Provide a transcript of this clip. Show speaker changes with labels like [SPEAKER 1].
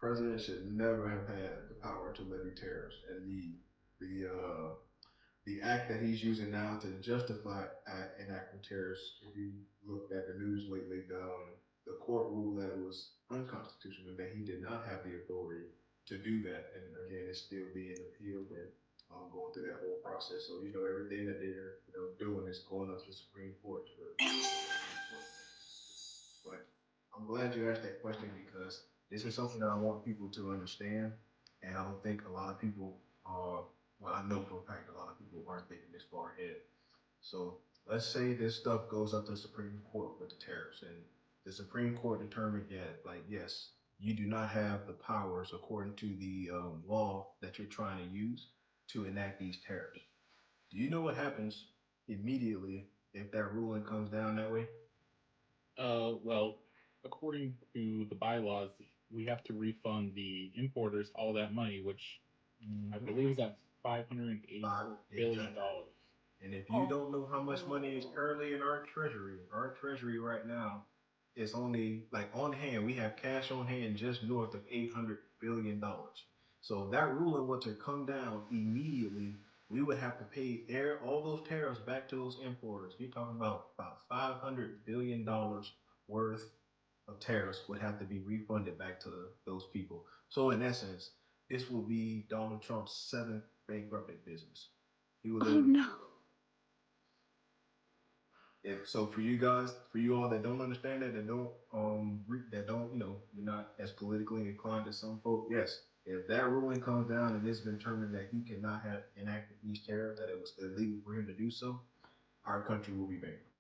[SPEAKER 1] president should never have had the power to levy tariffs, and the act that he's using now to justify enacting tariffs. If you looked at the news lately, the court ruled that it was unconstitutional, that he did not have the authority to do that, and again, it's still being appealed and going through that whole process. So everything that they're doing is going up to the Supreme Court. But I'm glad you asked that question because this is something that I want people to understand, and I don't think a lot of people are. Well, I know for a fact a lot of people aren't thinking this far ahead. So let's say this stuff goes up to the Supreme Court with the tariffs, and the Supreme Court determined that, like, yes, you do not have the powers according to the law that you're trying to use to enact these tariffs. Do you know what happens immediately if that ruling comes down that way?
[SPEAKER 2] Well, according to the bylaws, we have to refund the importers all that money, which I
[SPEAKER 1] Mm-hmm.
[SPEAKER 2] believe is at $584 billion
[SPEAKER 1] Exactly.
[SPEAKER 2] dollars.
[SPEAKER 1] And if you don't know how much money is currently in our treasury right now is only like on hand. We have cash on hand just north of $800 billion. So if that ruling were to come down immediately, we would have to pay all those tariffs back to those importers. You're talking about $500 billion worth of tariffs would have to be refunded back to those people. So in essence, this will be Donald Trump's seventh bankrupted business. He will
[SPEAKER 3] Oh
[SPEAKER 1] literally
[SPEAKER 3] no.
[SPEAKER 1] so for you guys, for you all that don't understand that, that don't, you're not as politically inclined as some folk. Yes, if that ruling comes down and it's been determined that he cannot have enacted these tariffs, that it was illegal for him to do so, our country will be bankrupt.